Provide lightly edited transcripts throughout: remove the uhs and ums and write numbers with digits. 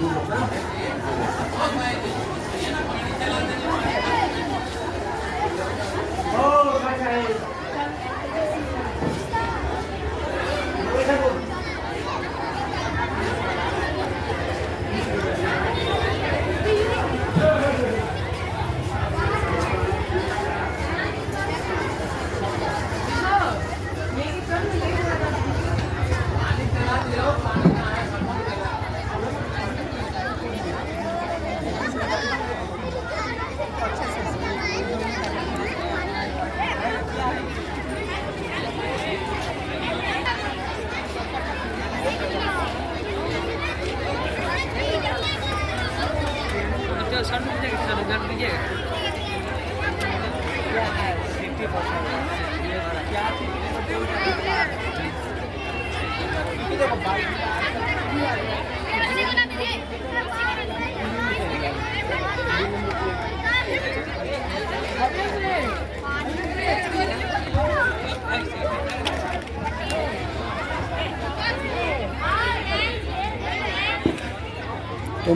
तुम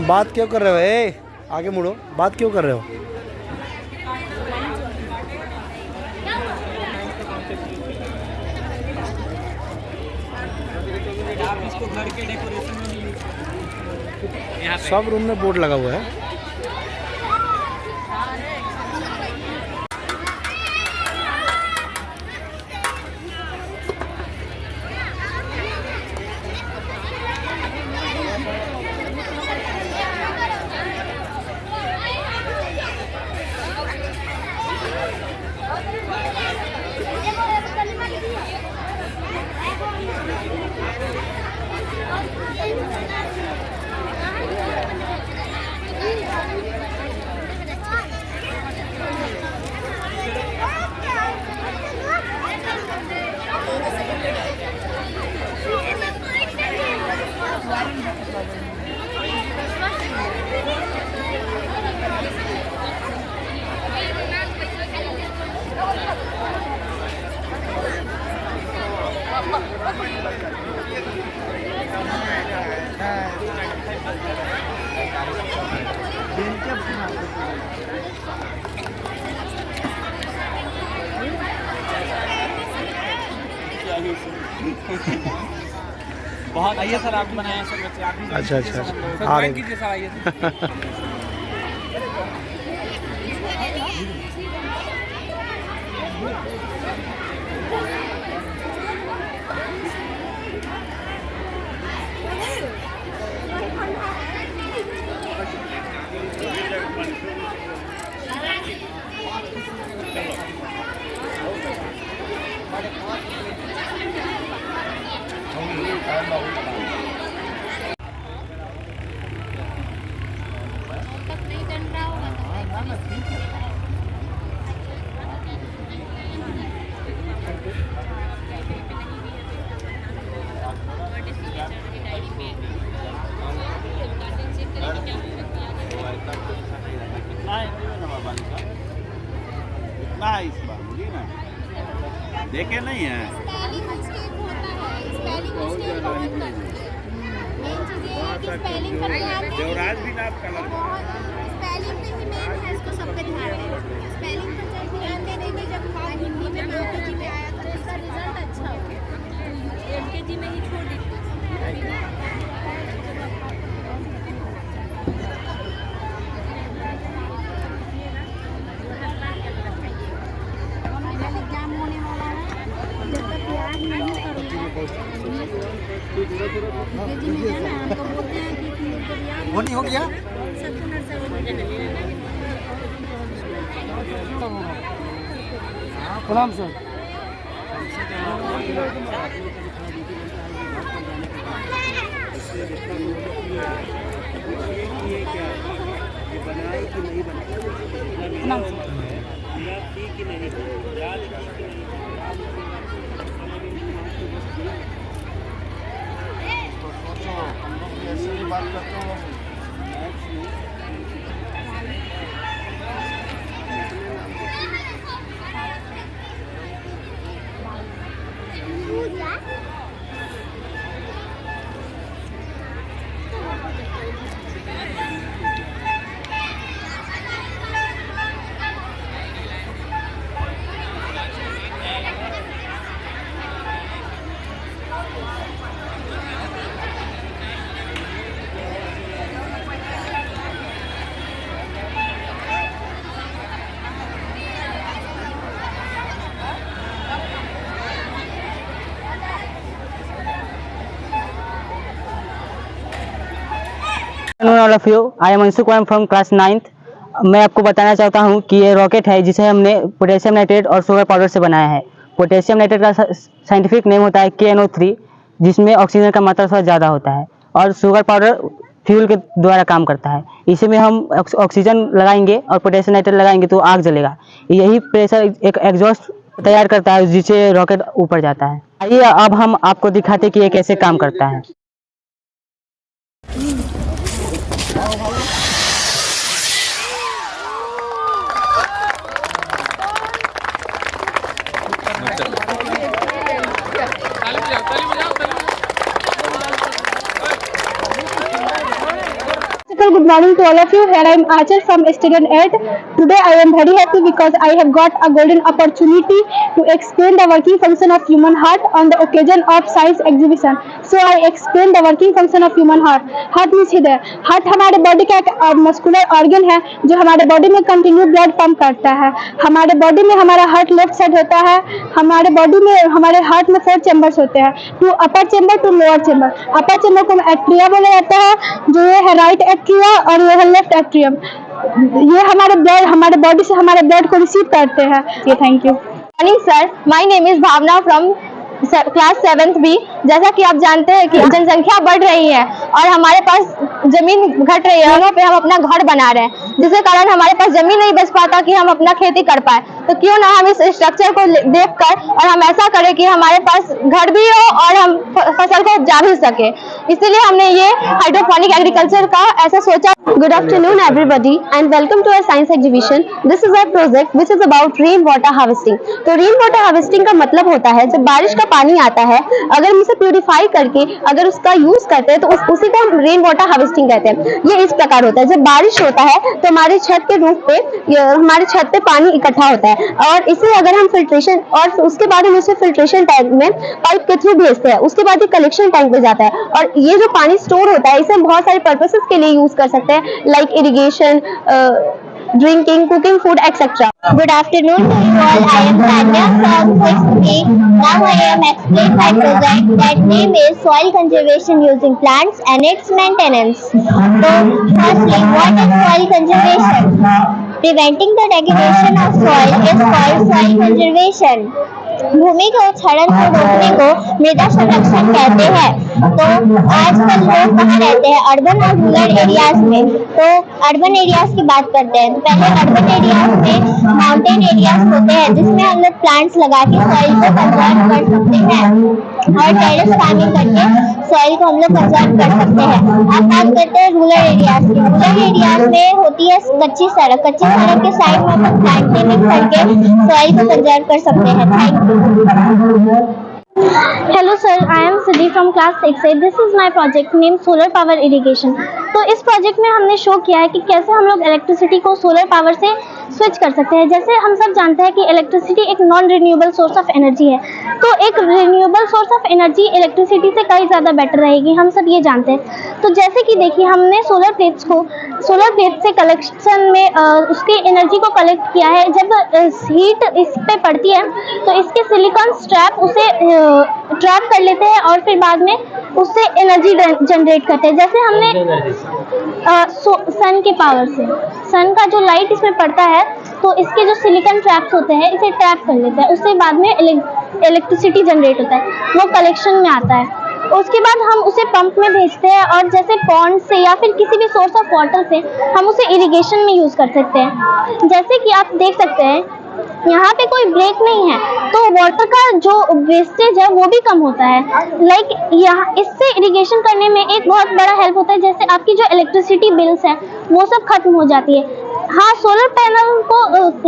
बात क्यों कर रहे हो? आगे मुड़ो, बात क्यों कर रहे हो? इसको घर के डेकोरेशन में सब रूम में बोर्ड लगा हुआ है। बहुत आइए सर, आप बनाए सर बच्चे, आप भी अच्छा अच्छा सर, आ रहे कीजिए सर, आइए। देखे नहीं है। स्पेलिंग मिस्टेक होता है, स्पेलिंग मिस्टेक बहुत करते हैं। मेन चीज़ ये है कि स्पेलिंग पर ध्यान दें। देवराज भी नाप कलर स्पेलिंग पे ही मेन है, इसको सब पे ध्यान दें। स्पेलिंग पर जब ध्यान दे देंगे, जब हिंदी में एलकेजी में आया तो इसका रिजल्ट अच्छा हो गया। एलकेजी में ही छोड़ दी। वो नहीं हो गया। प्रणाम सर। बात करते हो all of you, I am Anshu Kumar from class 9th। मैं आपको बताना चाहता हूँ कि ये रॉकेट है जिसे हमने पोटेशियम नाइट्रेट और शुगर पाउडर से बनाया है। पोटेशियम नाइट्रेट का साइंटिफिक नेम होता है KNO3, जिसमें ऑक्सीजन का मात्रा थोड़ा ज़्यादा होता है, और शुगर पाउडर फ्यूल के द्वारा काम करता है। इसी में हम ऑक्सीजन लगाएंगे और पोटेशियम नाइट्रेट लगाएंगे तो आग जलेगा। यही प्रेशर एक एग्जॉस्ट तैयार करता है जिससे रॉकेट ऊपर जाता है। आइए अब हम आपको दिखाते हैं कि ये कैसे काम करता है। Good morning to all of you. Here I am Achal from student 8. Today I am very happy because I have got a golden opportunity to explain the working function of human heart on the occasion of science exhibition. So I explain the working function of human heart. Heart means हृदय। Heart हमारे body का एक muscular organ है जो हमारे body में continue blood pump करता है। हमारे बॉडी में हमारा हार्ट लेफ्ट साइड होता है। हमारे बॉडी में हमारे हार्ट में 4 चैम्बर्स होते हैं, 2 अपर चैम्बर 2 लोअर चैम्बर। अपर चैम्बर को एट्रिया बोला जाता है, जो ये है राइट एट्रिया, और ये है लेफ्ट एट्रियम। ये हमारे बॉडी से हमारे ब्लड को रिसीव करते हैं। ये thank you. Morning sir, my name is Bhavana from class 7th B। जैसा कि आप जानते हैं कि जनसंख्या बढ़ रही है और हमारे पास जमीन घट रही है, वहाँ पे हम अपना घर बना रहे हैं, जिसके कारण हमारे पास जमीन नहीं बच पाता कि हम अपना खेती कर पाए। तो क्यों ना हम इस स्ट्रक्चर को देखकर और हम ऐसा करें कि हमारे पास घर भी हो और हम फसल को उपजा भी सके। इसीलिए हमने ये हाइड्रोपोनिक एग्रीकल्चर का ऐसा सोचा। Good afternoon everybody and welcome to our science exhibition. This is our project which is about rain water harvesting. तो rain water harvesting का मतलब होता है जब बारिश का पानी आता है, अगर हम उसे प्यूरिफाई करके अगर उसका यूज करते हैं तो उसी को हम रेन वाटर हार्वेस्टिंग कहते हैं। ये इस प्रकार होता है, जब बारिश होता है तो हमारी छत के रूफ पे हमारी छत पे पानी इकट्ठा होता है और इसे अगर हम फिल्ट्रेशन और उसके बाद हम उसे फिल्ट्रेशन टैंक में पाइप के थ्रू भेजते हैं, उसके बाद ये कलेक्शन टैंक पे जाता है और ये जो पानी स्टोर होता है इसे हम बहुत सारे पर्पसेस के लिए यूज कर सकते हैं, like irrigation, drinking, cooking food, etc. Good afternoon to you all. I am Tanya from 6th B. Now I am explaining my project that name is soil conservation using plants and its maintenance. So firstly, what is soil conservation? Preventing the degradation of soil is called soil conservation. भूमि के क्षरण को रोकने को मृदा संरक्षण कहते हैं। तो आजकल लोग कहाँ रहते हैं, अर्बन और रूरल एरियाज में। तो अर्बन एरियाज की बात करते हैं। पहले अर्बन एरियाज में माउंटेन एरियाज होते हैं जिसमें हम लोग प्लांट्स लगा के सॉइल को कंजर्व कर सकते हैं और टेरेस फार्मिंग करके सॉइल को हम लोग कंजर्व कर सकते हैं। अब बात करते हैं रूरल एरियाज की। रूरल एरियाज में होती है कच्ची सड़क के साइड में हम प्लांटिंग करके सॉइल को कंजर्व कर सकते हैं। Thank you. Hello sir, I am Siddhi from class 6A. This is my project named Solar Power Irrigation. तो इस प्रोजेक्ट में हमने शो किया है कि कैसे हम लोग इलेक्ट्रिसिटी को सोलर पावर से स्विच कर सकते हैं। जैसे हम सब जानते हैं कि इलेक्ट्रिसिटी एक non renewable source of energy है, तो एक renewable source of energy electricity से कई ज़्यादा बेटर रहेगी, हम सब ये जानते हैं। तो जैसे कि देखिए हमने सोलर प्लेट्स से कलेक्शन में उसकी एनर्जी को कलेक्ट किया है। जब हीट इस पे पड़ती है तो इसके सिलिकॉन स्ट्रैप उसे ट्रैप कर लेते हैं और फिर बाद में उससे एनर्जी जनरेट करते हैं। जैसे हमने सन के पावर से, सन का जो लाइट इसमें पड़ता है तो इसके जो सिलिकॉन ट्रैप्स होते हैं इसे ट्रैप कर लेते हैं, उससे बाद में इलेक्ट्रिसिटी जनरेट होता है, वो कलेक्शन में आता है। उसके बाद हम उसे पंप में भेजते हैं और जैसे पॉन्ड से या फिर किसी भी सोर्स ऑफ वाटर से हम उसे इरिगेशन में यूज़ कर सकते हैं। जैसे कि आप देख सकते हैं यहाँ पे कोई ब्रेक नहीं है तो वाटर का जो वेस्टेज है वो भी कम होता है। लाइक यहाँ इससे इरिगेशन करने में एक बहुत बड़ा हेल्प होता है। जैसे आपकी जो इलेक्ट्रिसिटी बिल्स है वो सब खत्म हो जाती है। हाँ, सोलर पैनल को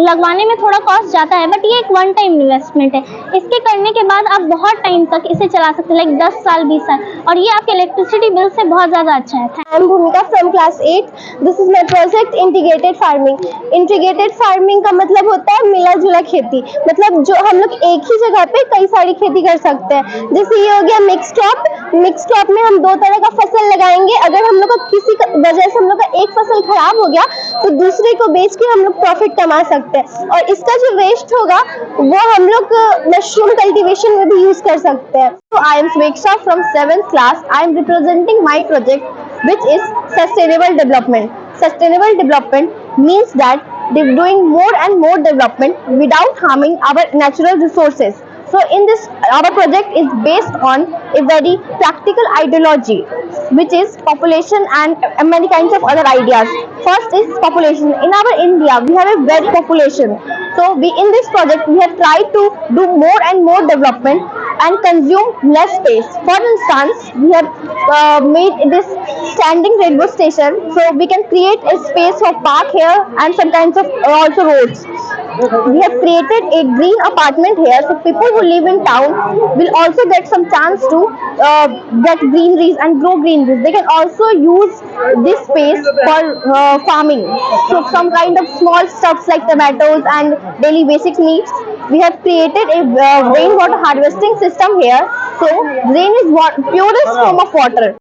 लगवाने में थोड़ा कॉस्ट जाता है बट ये एक वन टाइम इन्वेस्टमेंट है। इसके करने के बाद आप बहुत टाइम तक इसे चला सकते हैं, लाइक 10 साल 20 साल, और ये आपके इलेक्ट्रिसिटी बिल से बहुत ज़्यादा अच्छा है। I am Bhumika from class 8. This is my project integrated farming. Integrated farming का मतलब होता है मिला जुला खेती, मतलब जो हम लोग एक ही जगह पे कई सारी खेती कर सकते हैं। जैसे ये हो गया मिक्स क्रॉप में हम 2 तरह का फसल लगाएंगे। अगर हम लोग का किसी वजह से हम लोग का एक फसल खराब हो गया तो दूसरे को बेच के हम लोग प्रॉफिट कमा सकते हैं और इसका जो वेस्ट होगा वो हम लोग मशरूम कल्टीवेशन में भी यूज कर सकते हैं। So I am Sweksha from 7th class. I am representing my project which is sustainable development. Sustainable development means that they're doing more and more development without harming our natural resources. So in this, our project is based on a very practical ideology, which is population and many kinds of other ideas. First is population. In our India, we have a very population. So we in this project we have tried to do more and more development and consume less space. For instance, we have made this standing railway station, so we can create a space for park here and some kinds of also roads. We have created a green apartment here, so people who live in town will also get some chance to get greeneries and grow greeneries. They can also use this space for farming. So some kind of small stuffs like tomatoes and daily basic needs. We have created a rainwater harvesting system here. So rain is purest form of water.